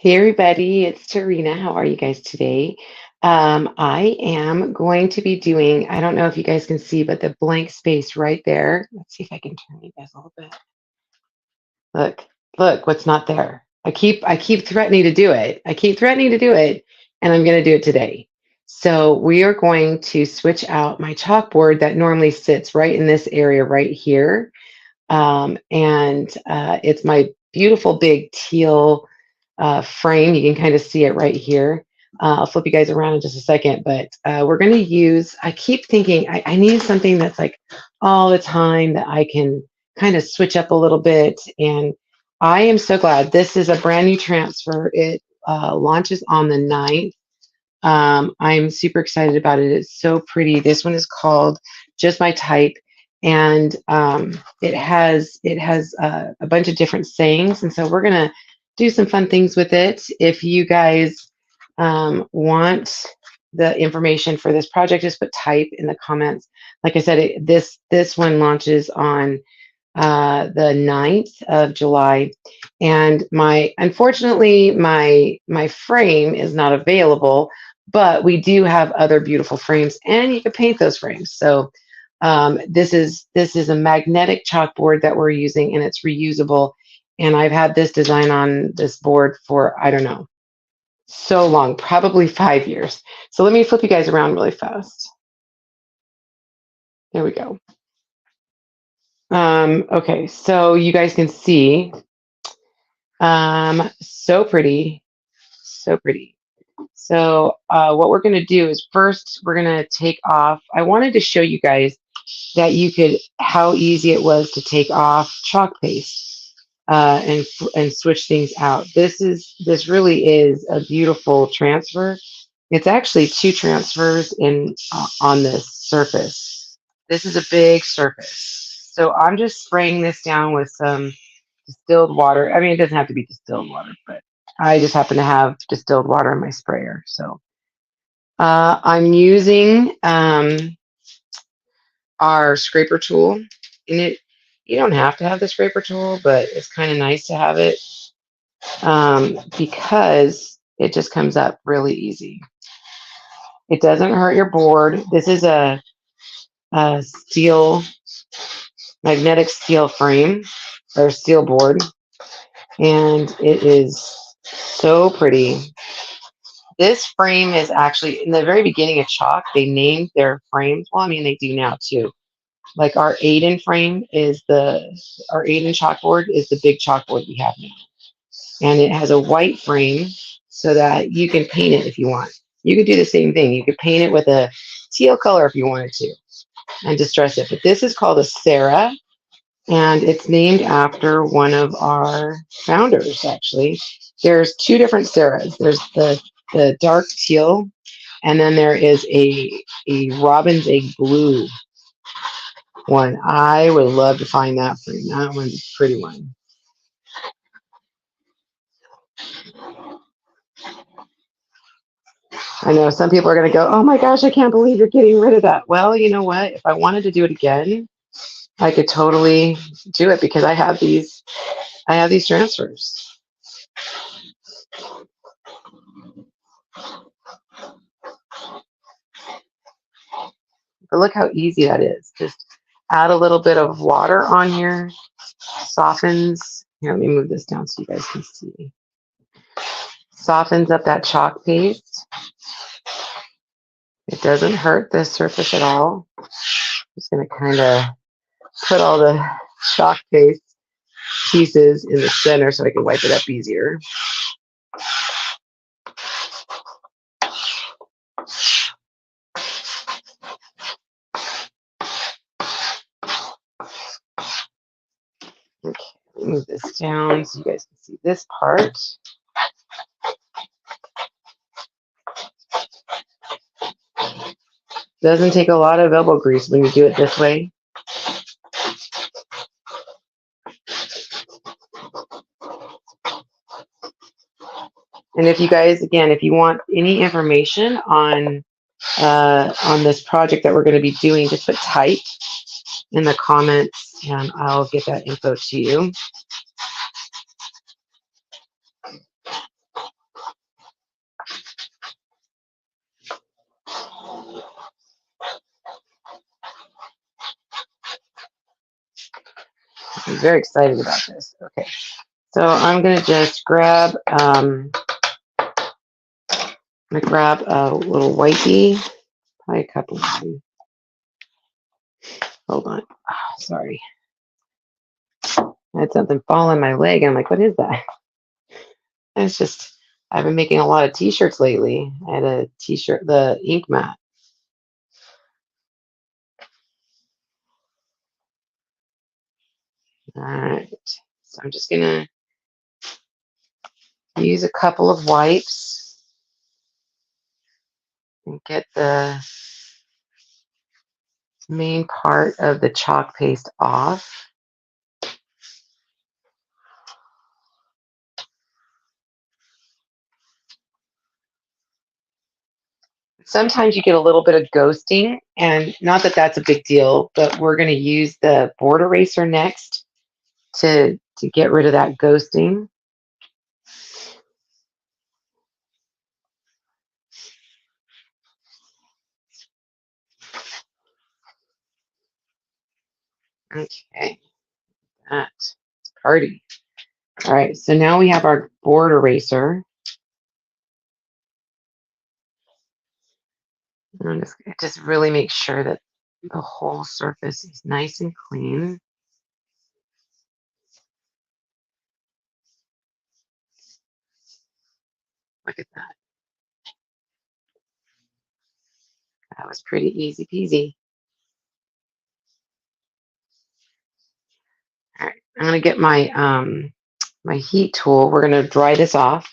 Hey everybody, it's Tarina. How are you guys today? I am going to be doing, I don't know if you guys can see, but the blank space right there. Let's see if I can turn you guys a little bit. Look, look, what's not there. I keep threatening to do it. I keep threatening to do it, and I'm going to do it today. So we are going to switch out my chalkboard that normally sits right in this area right here. And it's my beautiful big teal frame. You can kind of see it right here. I'll flip you guys around in just a second, but we're going to use, I keep thinking I need something that's like all the time that I can kind of switch up a little bit. And I am so glad this is a brand new transfer. It launches on the 9th. I'm super excited about it. It's so pretty. This one is called Just My Type, and it has a bunch of different sayings, and so we're gonna do some fun things with it. If you guys want the information for this project, just put type in the comments. Like I said, this one launches on the 9th of July. And unfortunately, my frame is not available, but we do have other beautiful frames and you can paint those frames. So this is a magnetic chalkboard that we're using and it's reusable. And I've had this design on this board for, I don't know, so long, probably 5 years. So let me flip you guys around really fast. There we go. Okay, so you guys can see, so pretty, so pretty. So what we're going to do is first we're going to take off. I wanted to show you guys that how easy it was to take off chalk paste and switch things out. This really is a beautiful transfer. It's actually two transfers on this surface. This is a big surface. So I'm just spraying this down with some distilled water. I mean, it doesn't have to be distilled water, but I just happen to have distilled water in my sprayer. So I'm using our scraper tool. And you don't have to have the scraper tool, but it's kind of nice to have it because it just comes up really easy. It doesn't hurt your board. This is a magnetic steel frame or steel board, and it is so pretty. This frame is actually in the very beginning of chalk. They named their frames. Well, I mean, they do now too. Like our Aiden our Aiden chalkboard is the big chalkboard we have now, and it has a white frame so that you can paint it if you want. You could do the same thing. You could paint it with a teal color if you wanted to, and distress it. But this is called a Sarah, and it's named after one of our founders. Actually, there's two different Sarahs. There's the dark teal, and then there is a robin's egg blue one. I would love to find that frame. That one's a pretty one. I know some people are going to go, oh my gosh, I can't believe you're getting rid of that. Well, you know what? If I wanted to do it again, I could totally do it because I have these transfers. But look how easy that is. Just add a little bit of water on here, softens. Here, let me move this down so you guys can see. Softens up that chalk paste. It doesn't hurt the surface at all. I'm just going to kind of put all the chalk paste pieces in the center so I can wipe it up easier. Okay, move this down so you guys can see this part. Doesn't take a lot of elbow grease when you do it this way. And if you guys, again, if you want any information on this project that we're going to be doing, just put type in the comments and I'll get that info to you. I'm very excited about this. Okay, so I'm gonna just grab a little whitey, probably a couple of them. Hold on. Oh, sorry. I had something fall on my leg. I'm like, what is that? And it's just, I've been making a lot of t-shirts lately. I had a t-shirt, the ink mat. All right. So I'm just gonna use a couple of wipes and get the main part of the chalk paste off. Sometimes you get a little bit of ghosting, and not that that's a big deal, but we're going to use the board eraser next to get rid of that ghosting. Okay, that's party. All right, so now we have our board eraser. And just really make sure that the whole surface is nice and clean. Look at that. That was pretty easy peasy. All right, I'm gonna get my my heat tool. We're gonna dry this off.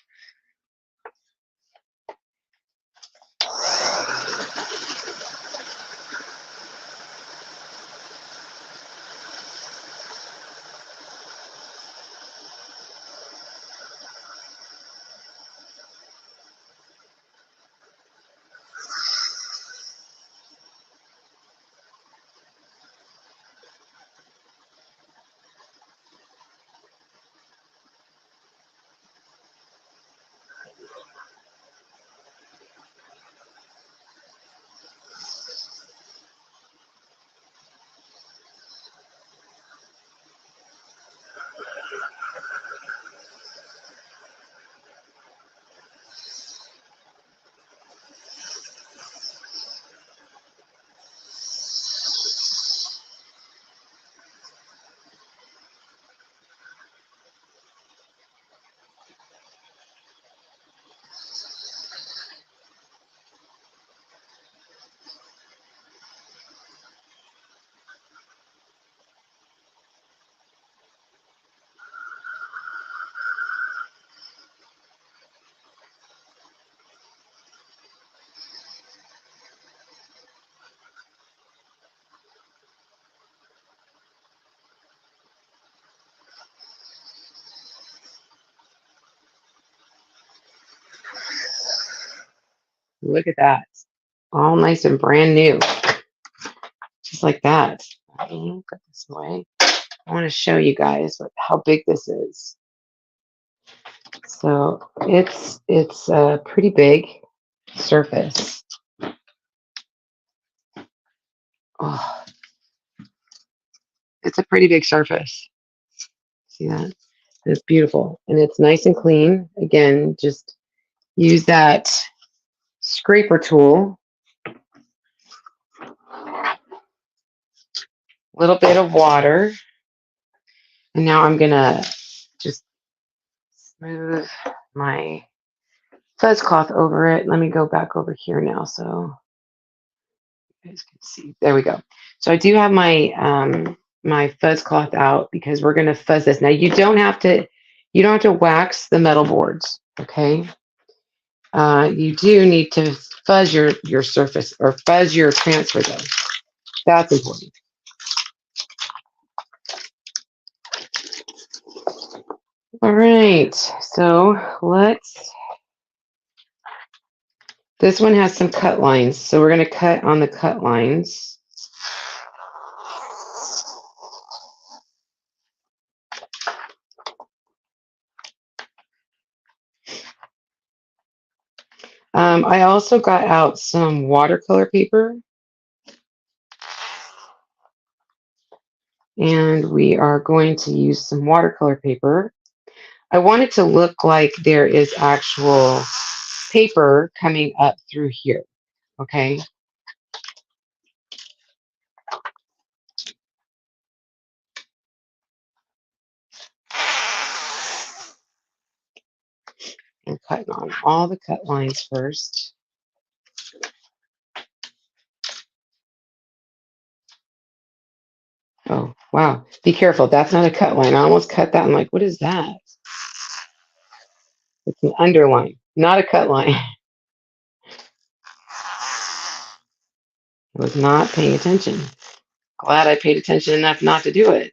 Look at that. All nice and brand new. Just like that. Let me put this away. I want to show you guys how big this is. So it's a pretty big surface. Oh, it's a pretty big surface. See that? It's beautiful. And it's nice and clean. Again, just use that scraper tool. A little bit of water. And now I'm going to just smooth my fuzz cloth over it. Let me go back over here now so you guys can see. There we go. So I do have my my fuzz cloth out because we're going to fuzz this. Now you don't have to wax the metal boards, okay? You do need to fuzz your surface or fuzz your transfer though. That's important. All right, so this one has some cut lines, so we're going to cut on the cut lines. I also got out some watercolor paper. And we are going to use some watercolor paper. I want it to look like there is actual paper coming up through here, okay? And cutting on all the cut lines first. Oh, wow. Be careful. That's not a cut line. I almost cut that. I'm like, what is that? It's an underline, not a cut line. I was not paying attention. Glad I paid attention enough not to do it.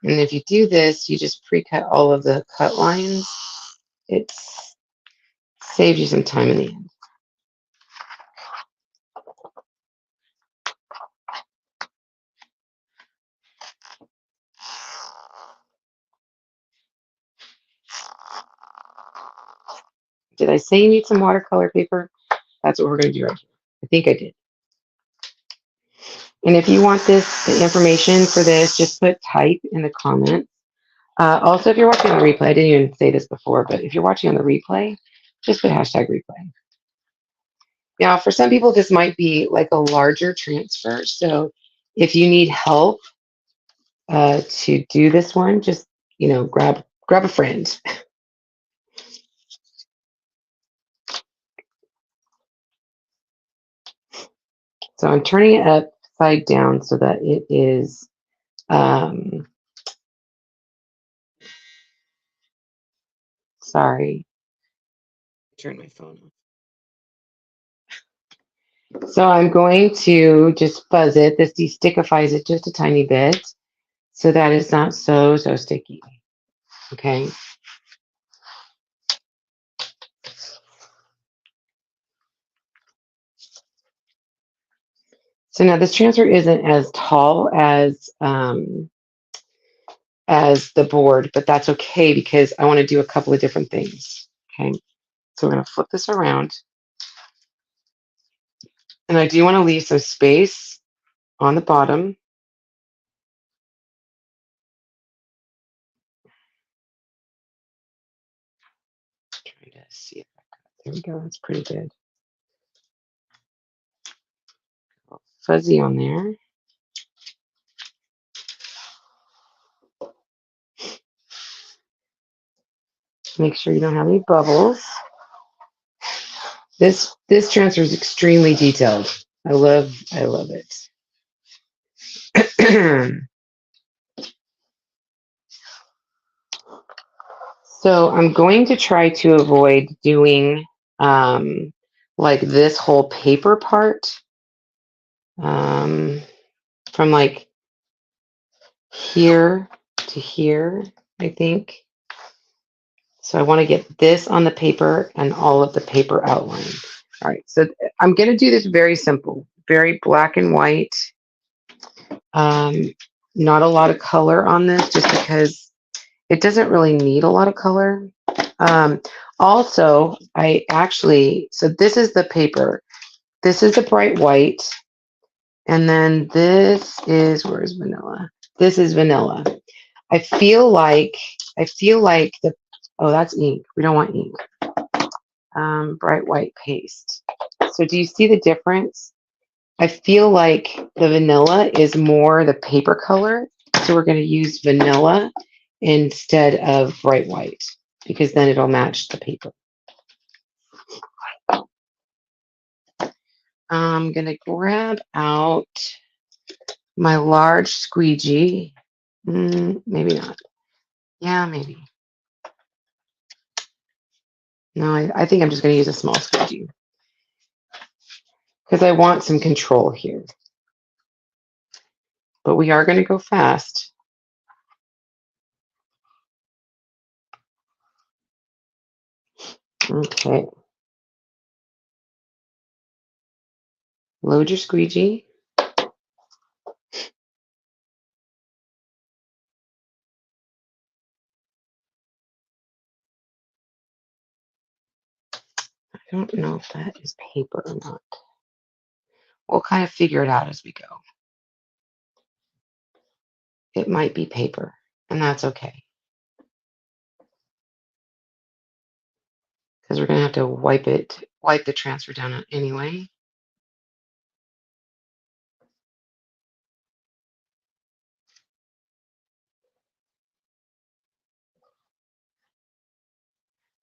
And if you do this, you just pre-cut all of the cut lines. It saves you some time in the end. Did I say you need some watercolor paper? That's what we're going to do right here. I think I did. And if you want the information for this, just put type in the comments. Also, if you're watching on the replay, I didn't even say this before, but if you're watching on the replay, just put hashtag replay. Now, for some people, this might be like a larger transfer. So if you need help to do this one, just, grab a friend. So I'm turning it upside down so that it is, sorry, turn my phone off. So I'm going to just fuzz it. This destickifies it just a tiny bit so that it's not so sticky. Okay. So now this transfer isn't as tall as the board, but that's okay because I want to do a couple of different things. Okay. So we're going to flip this around. And I do want to leave some space on the bottom. Trying to see if there we go. That's pretty good. Fuzzy on there. Make sure you don't have any bubbles. This transfer is extremely detailed. I love it. So I'm going to try to avoid doing like this whole paper part from like here to here, I think. So I want to get this on the paper and all of the paper outlined. All right, so I'm going to do this very simple, very black and white. Not a lot of color on this just because it doesn't really need a lot of color. Also, so this is the paper. This is a bright white. And then where's vanilla? This is vanilla. I feel like oh, that's ink. We don't want ink. Bright white paste. So do you see the difference? I feel like the vanilla is more the paper color. So we're going to use vanilla instead of bright white because then it'll match the paper. I'm going to grab out my large squeegee. Maybe not. Yeah, maybe. No, I think I'm just going to use a small squeegee because I want some control here. But we are going to go fast. Okay. Load your squeegee. I don't know if that is paper or not. We'll kind of figure it out as we go. It might be paper, and that's okay. Because we're going to have to wipe the transfer down anyway.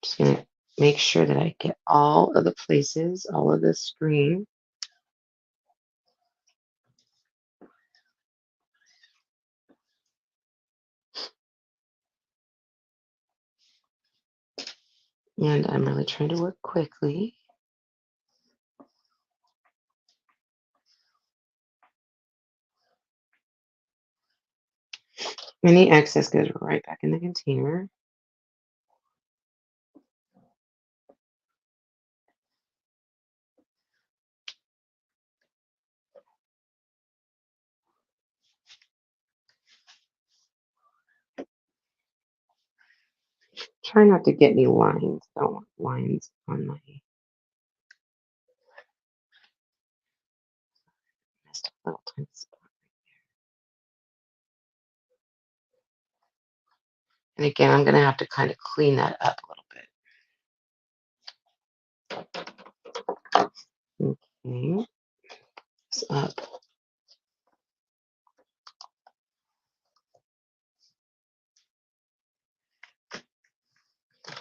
Just going to make sure that I get all of the places, all of the screen. And I'm really trying to work quickly. Any excess goes right back in the container. Try not to get any lines. I don't want lines on my messed up little tiny spot. And again, I'm going to have to kind of clean that up a little bit. Okay. It's up.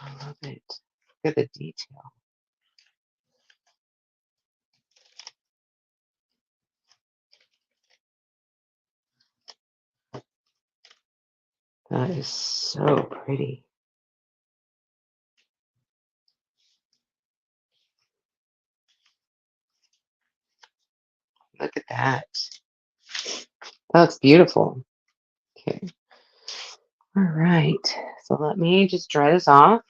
I love it. Look at the detail. That is so pretty. Look at that. That looks beautiful. Okay. All right. So let me just dry this off.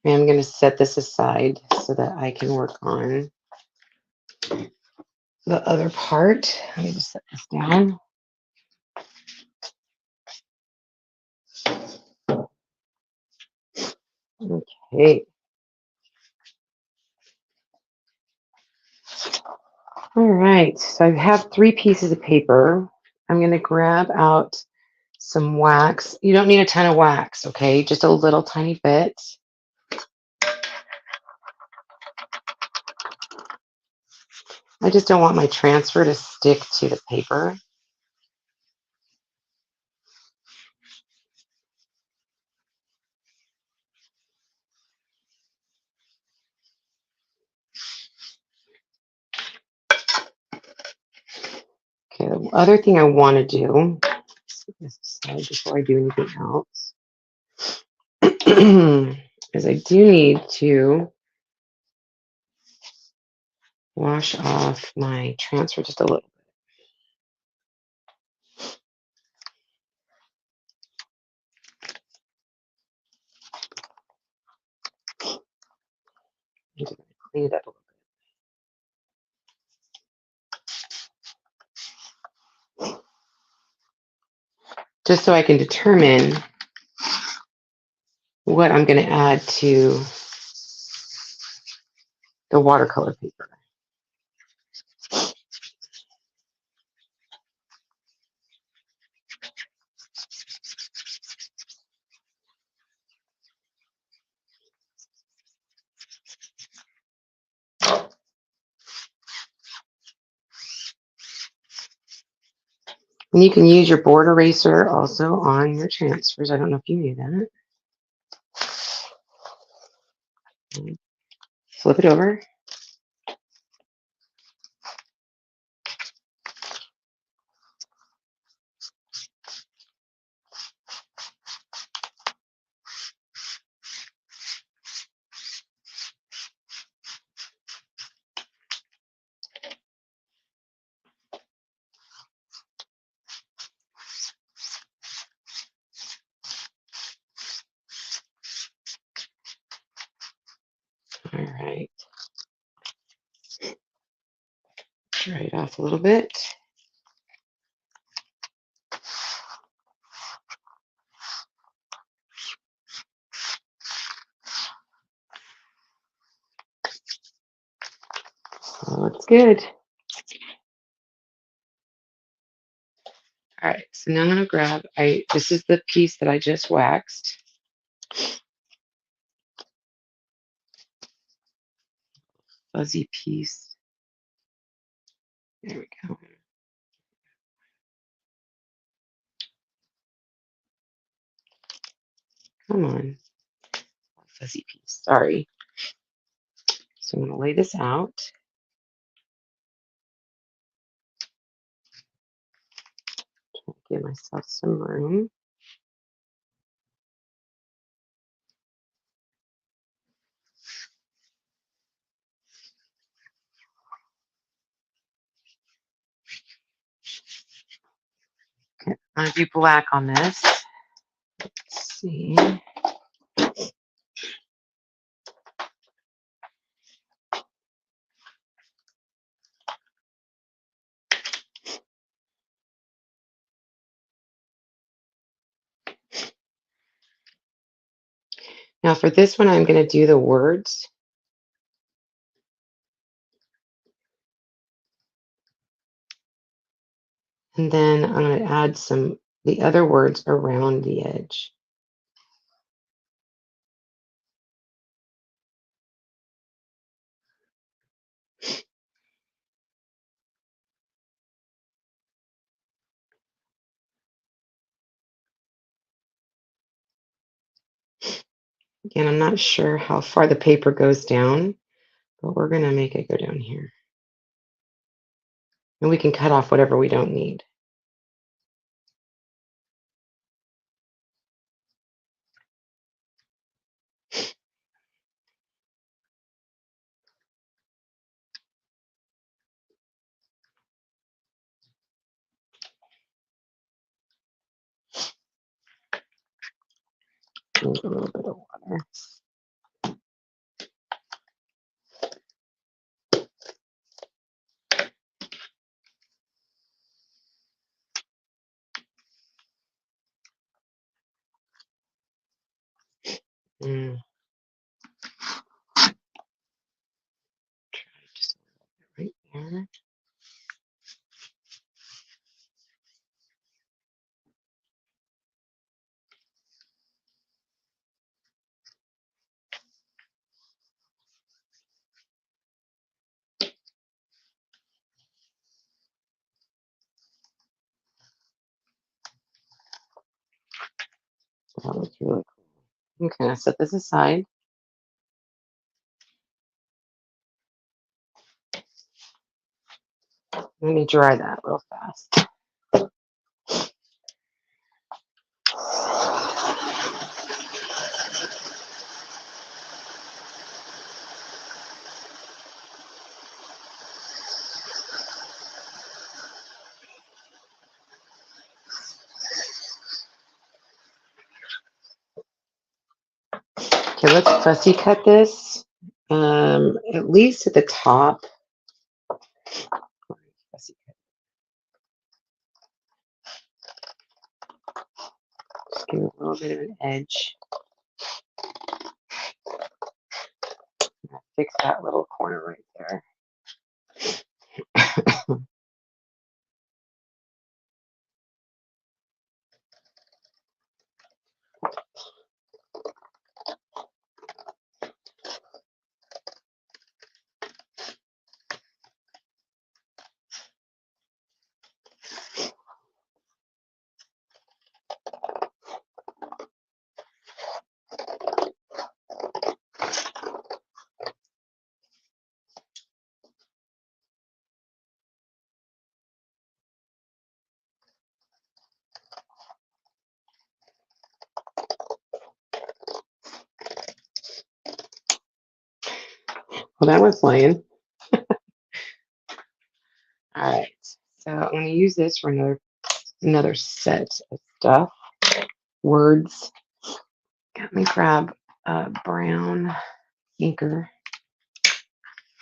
And I'm going to set this aside so that I can work on the other part. Let me just set this down. Okay. All right. So I have 3 pieces of paper. I'm going to grab out some wax. You don't need a ton of wax, okay? Just a little tiny bit. I just don't want my transfer to stick to the paper. Okay, the other thing I want to do, set this aside before I do anything else, is I do need to wash off my transfer just a little bit. Just clean it up a little bit. Just so I can determine what I'm going to add to the watercolor paper. And you can use your board eraser also on your transfers. I don't know if you knew that. Flip it over. All right. Dry it off a little bit. Oh, looks good. All right, so now I'm gonna grab, this is the piece that I just waxed. Fuzzy piece. There we go. Come on. Fuzzy piece, sorry. So I'm gonna lay this out. Give myself some room. Okay, I'm gonna do black on this. Let's see. Now for this one, I'm gonna do the words. And then I'm gonna add the other words around the edge. Again, I'm not sure how far the paper goes down, but we're gonna make it go down here. And we can cut off whatever we don't need. Need a little bit of water. Mm. Try just a little bit right there. That looks really cool. Okay, I'll set this aside. Let me dry that real fast. Okay, let's fussy cut this. At least at the top. Fussy cut. Just give it a little bit of an edge. Fix that little corner right there. Well, that was flying. All right. So I'm going to use this for another set of stuff. Words. Let me grab a brown inker.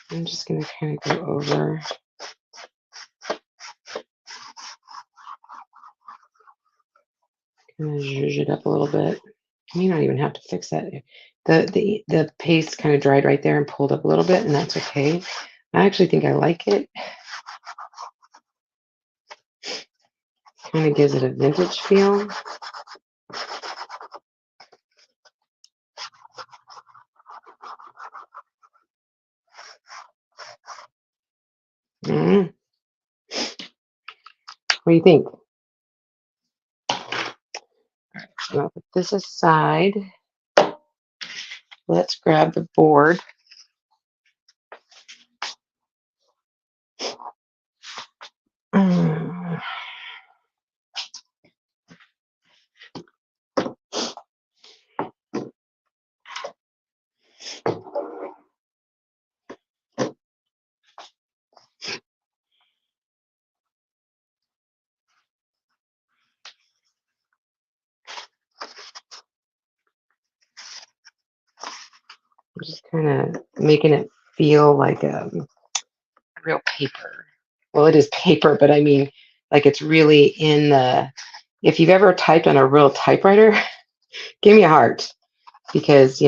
I'm just going to kind of go over. I'm going to zhuzh it up a little bit. You may not even have to fix that. The paste kind of dried right there and pulled up a little bit, and that's okay. I actually think I like it. Kind of gives it a vintage feel. Mm. What do you think? So I'll put this aside. Let's grab the board. I'm just kind of making it feel like real paper. Well, it is paper, but I mean, like it's really in the. If you've ever typed on a real typewriter, give me a heart, because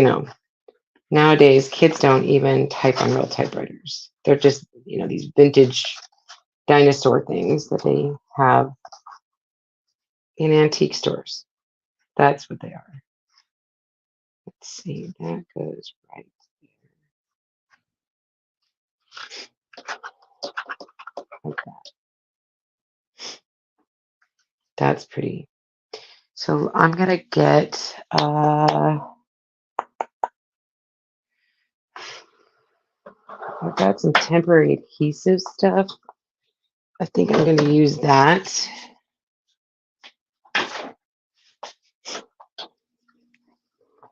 nowadays kids don't even type on real typewriters. They're just these vintage dinosaur things that they have in antique stores. That's what they are. Let's see, that goes right there. Like that. That's pretty. So I'm gonna get I've got some temporary adhesive stuff. I think I'm gonna use that.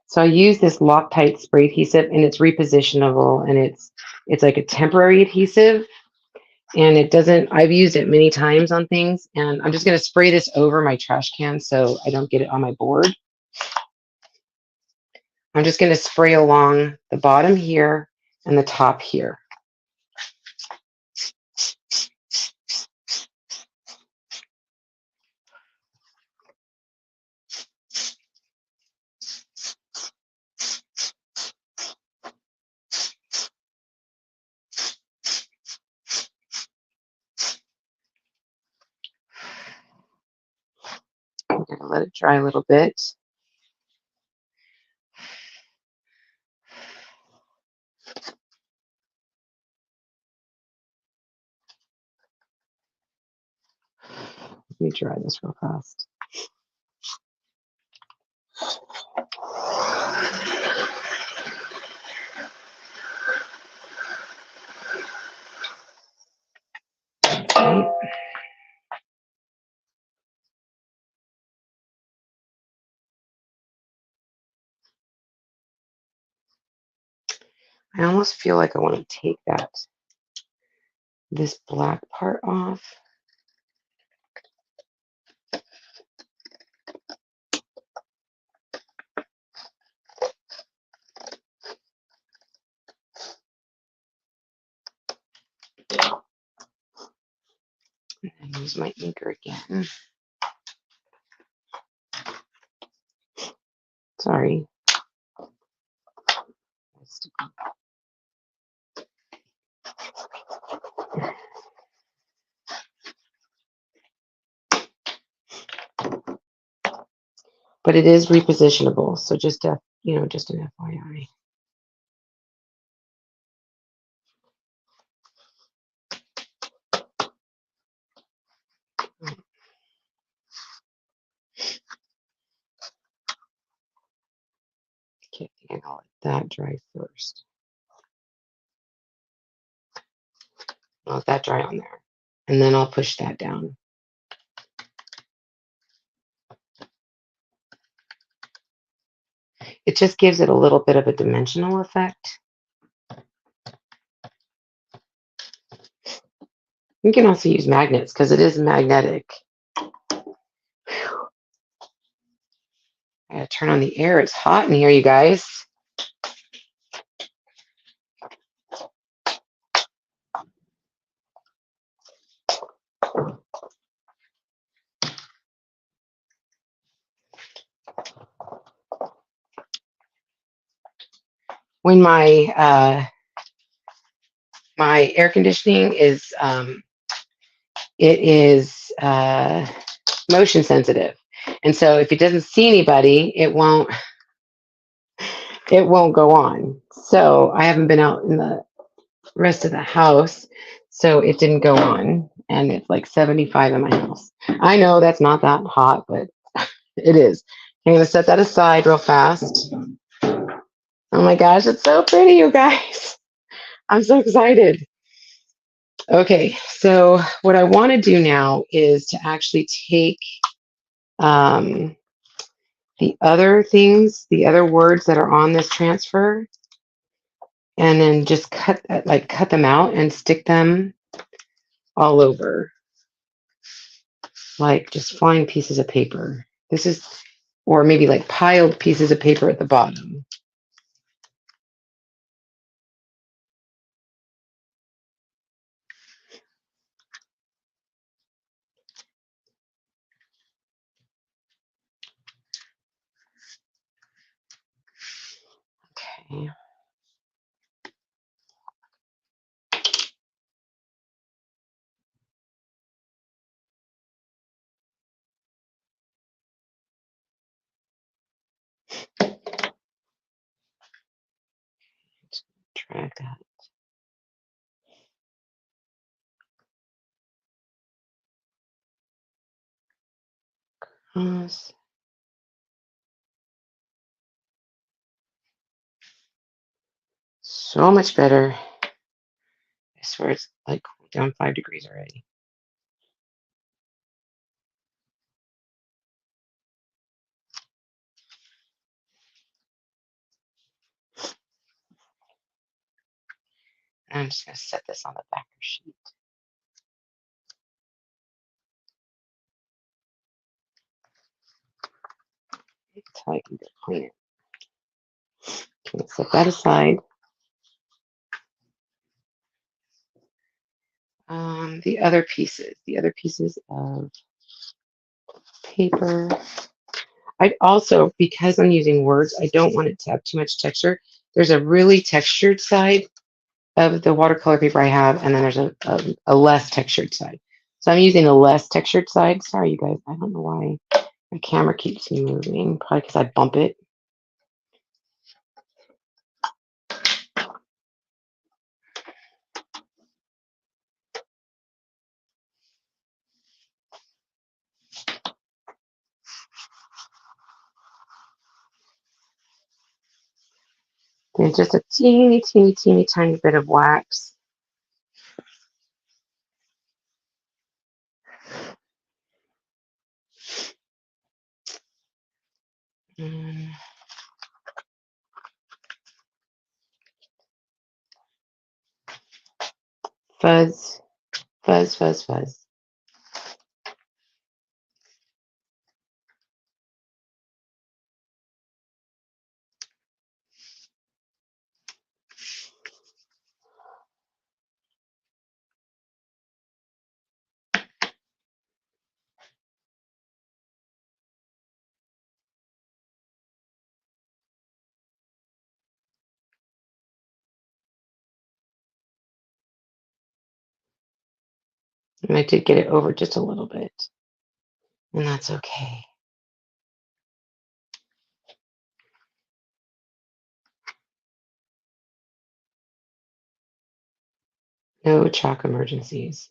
So I use this Loctite spray adhesive, and it's repositionable, and it's like a temporary adhesive, and it doesn't. I've used it many times on things, and I'm just gonna spray this over my trash can so I don't get it on my board. I'm just gonna spray along the bottom here and the top here. I'm gonna let it dry a little bit. Let me dry this real fast. Okay. I almost feel like I want to take this black part off. And use my inker again. Sorry. But it is repositionable, so just an FYI. Okay, and I'll let that dry first. I'll let that dry on there, and then I'll push that down. It just gives it a little bit of a dimensional effect. You can also use magnets because it is magnetic. I gotta turn on the air. It's hot in here, you guys. When my air conditioning is it is motion sensitive, and so if it doesn't see anybody, it won't go on. So I haven't been out in the rest of the house, so it didn't go on, and it's like 75 in my house. I know that's not that hot, but it is. I'm gonna set that aside real fast. Oh my gosh, it's so pretty, you guys. I'm so excited. Okay, so what I want to do now is to actually take um, the other things, the other words that are on this transfer, and then just cut them out and stick them all over, like just flying pieces of paper. This is, or maybe like piled pieces of paper at the bottom. Okay. Drag that. Across. So much better. I swear it's like down 5 degrees already. I'm just going to set this on the backer sheet. That's how I can clean it. Okay, set that aside. The other pieces of paper. I also, because I'm using words, I don't want it to have too much texture. There's a really textured side of the watercolor paper I have, and then there's a less textured side. So I'm using the less textured side. Sorry, you guys. I don't know why my camera keeps moving. Probably because I bump it. There's just a teeny, teeny, teeny, tiny bit of wax. Fuzz, fuzz, fuzz, fuzz. And I did get it over just a little bit, and that's okay. No chalk emergencies.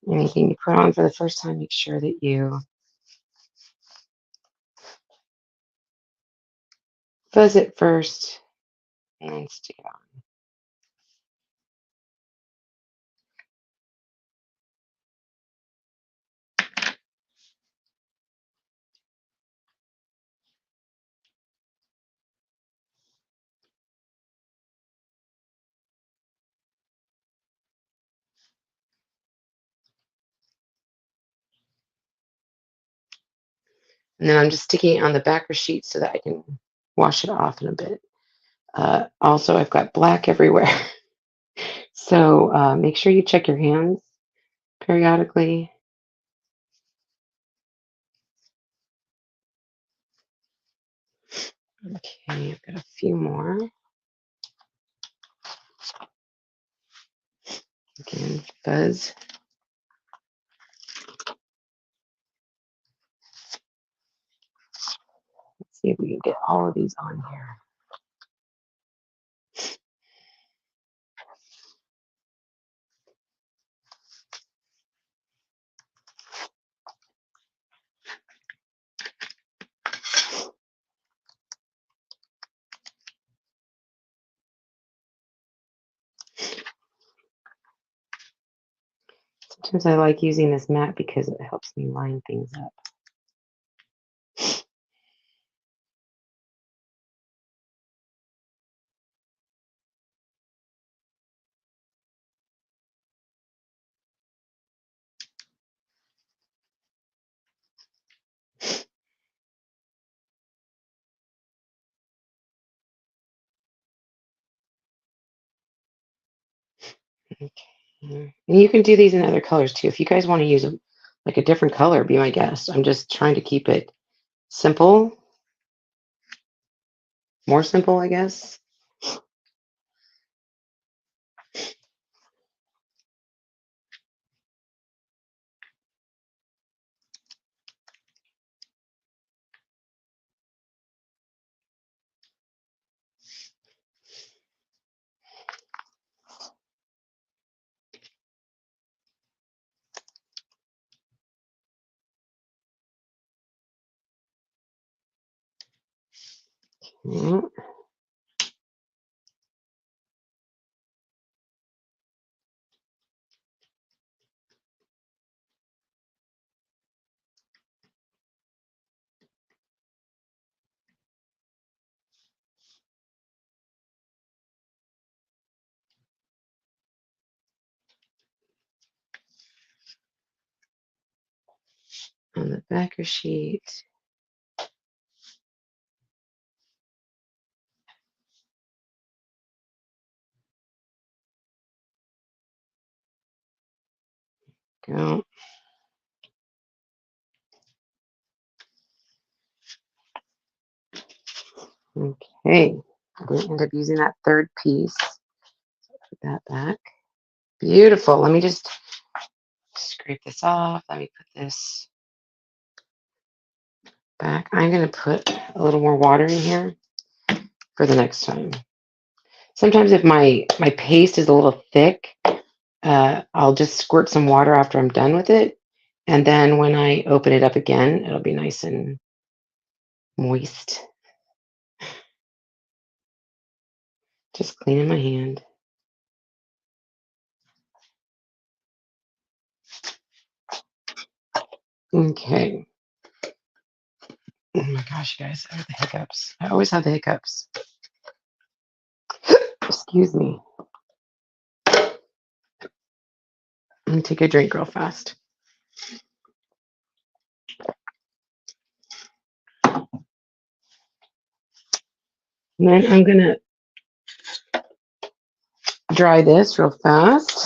Anything you put on for the first time, make sure that you fuzz it first and then stick it on. And then I'm just sticking it on the backer sheet so that I can wash it off in a bit. Also, I've got black everywhere. So make sure you check your hands periodically. Okay, I've got a few more. Again, fuzz. Let's see if we can get all of these on here. Sometimes I like using this mat because it helps me line things up. Okay. And you can do these in other colors too. If you guys want to use like a different color, be my guest. I'm just trying to keep it simple, more simple, I guess. Okay. On the backer sheet. Go. Okay. I didn't end up using that third piece. Put that back. Beautiful. Let me just scrape this off. Let me put this back. I'm going to put a little more water in here for the next time. Sometimes if my paste is a little thick, I'll just squirt some water after I'm done with it. And then when I open it up again, it'll be nice and moist. Just cleaning my hand. Okay. Oh my gosh, you guys, I have the hiccups. I always have the hiccups. Excuse me. Let me take a drink real fast. And then I'm going to dry this real fast.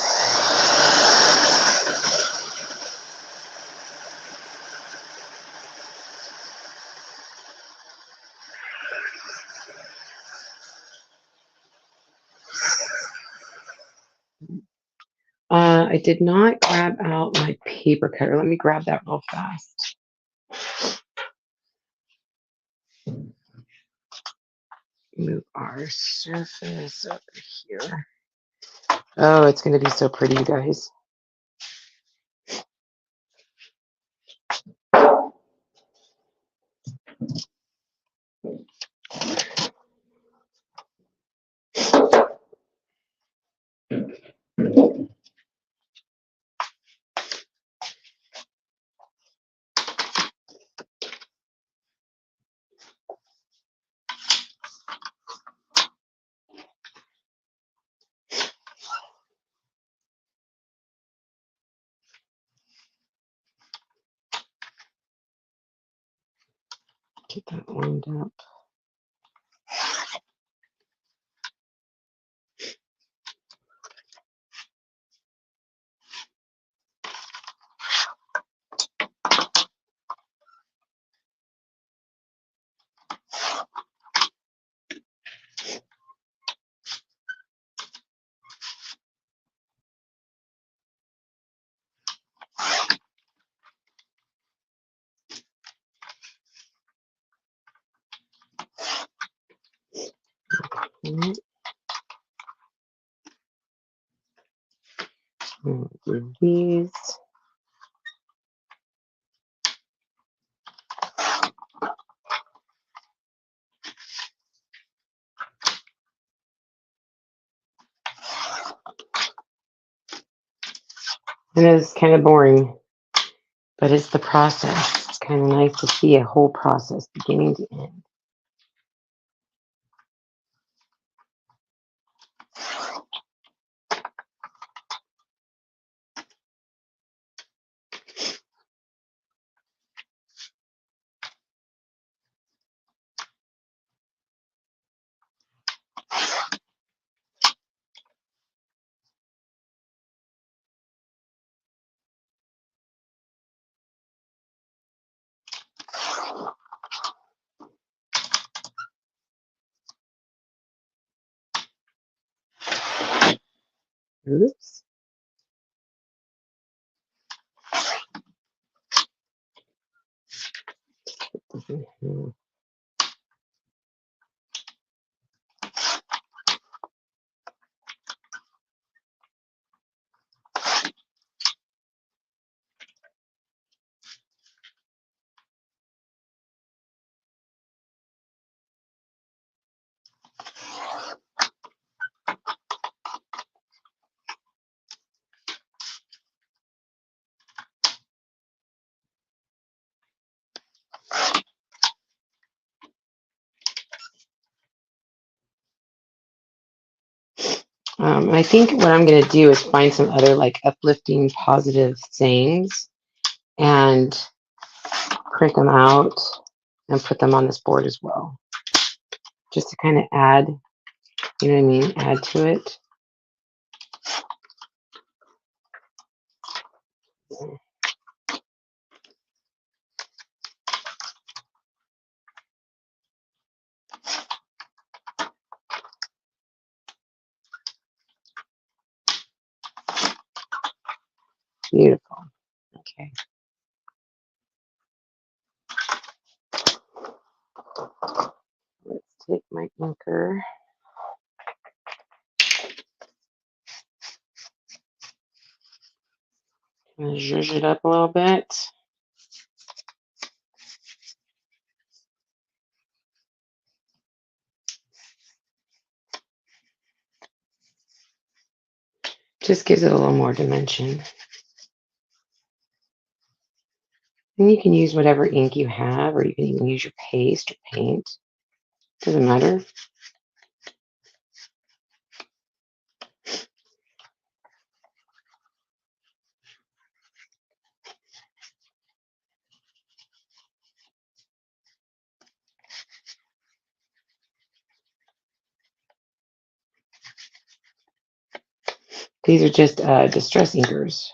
I did not grab out my paper cutter. Let me grab that real fast. Move our surface over here. Oh, it's going to be so pretty, you guys. Get that lined up. Mm-hmm. Do these. And it's kind of boring, but it's the process. It's kind of nice to see a whole process beginning to end. Oops. Mhm. I think what I'm going to do is find some other like uplifting, positive sayings and print them out and put them on this board as well, just to kind of add, you know what I mean, add to it. Beautiful. Okay. Let's take my inker. And zhuzh it up a little bit. Just gives it a little more dimension. And you can use whatever ink you have, or you can even use your paste or paint. Doesn't matter. These are just distress inkers.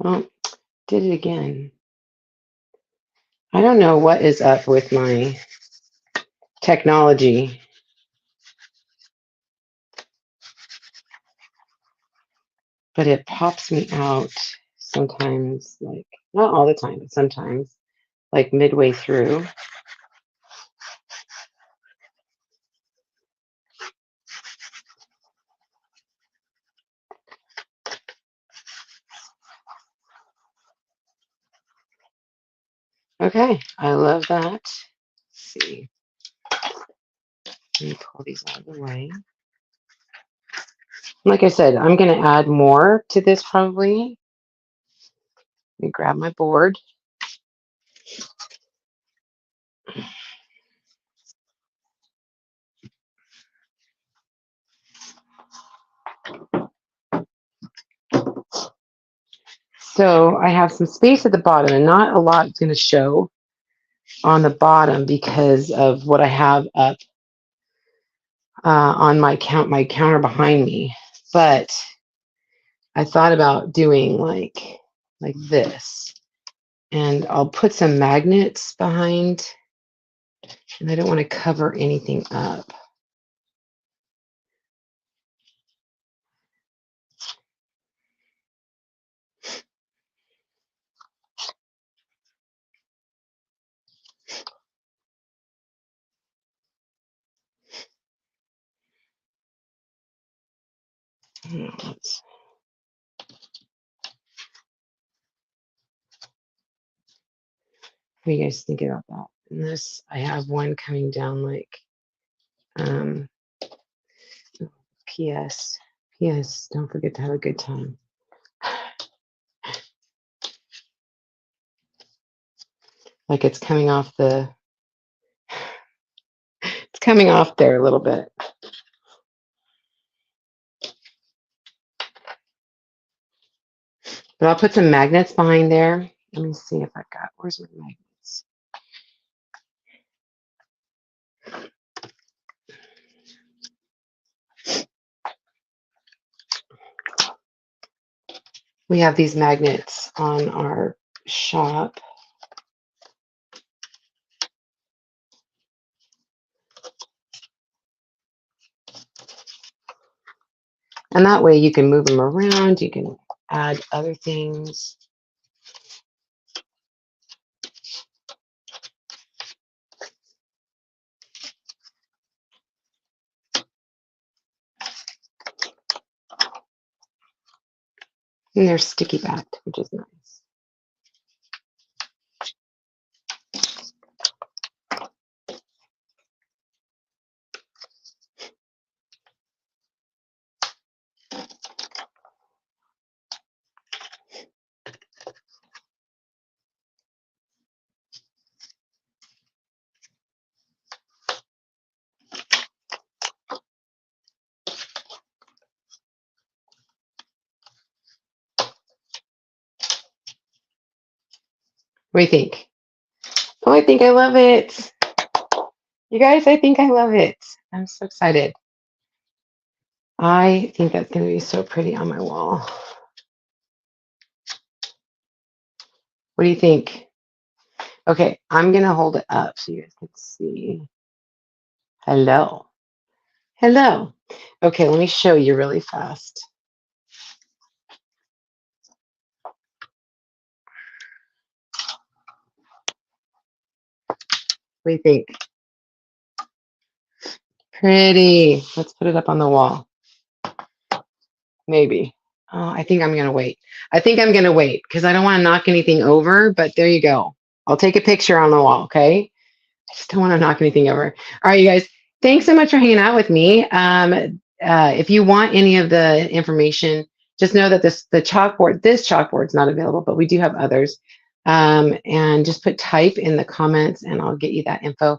Oh, did it again. I don't know what is up with my technology. But it pops me out sometimes, like not all the time, but sometimes, like midway through. Okay, I love that. Let's see. Let me pull these out of the way. Like I said, I'm going to add more to this probably. Let me grab my board. So I have some space at the bottom, and not a lot is going to show on the bottom because of what I have up on my counter behind me. But I thought about doing like this, and I'll put some magnets behind, and I don't want to cover anything up. What do you guys think about that? And this, I have one coming down like, P.S. P.S. Don't forget to have a good time. Like it's coming off it's coming off there a little bit. But I'll put some magnets behind there. Let me see if I got, where's my magnets? We have these magnets on our shop. And that way you can move them around. You can add other things. And they're sticky backed, which is nice. What do you think? Oh, I think I love it. You guys, I think I love it. I'm so excited. I think that's going to be so pretty on my wall. What do you think? Okay, I'm going to hold it up so you guys can see. Hello. Hello. Okay, let me show you really fast. What do you think? Pretty. Let's put it up on the wall. Maybe. Oh, I think I'm going to wait. I think I'm going to wait because I don't want to knock anything over, but there you go. I'll take a picture on the wall, okay? I just don't want to knock anything over. All right, you guys. Thanks so much for hanging out with me. If you want any of the information, just know that this chalkboard is not available, but we do have others. And just put type in the comments and I'll get you that info.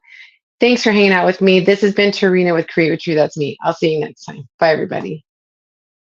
Thanks for hanging out with me. This has been Tarina with Create with True. That's me. I'll see you next time. Bye, everybody.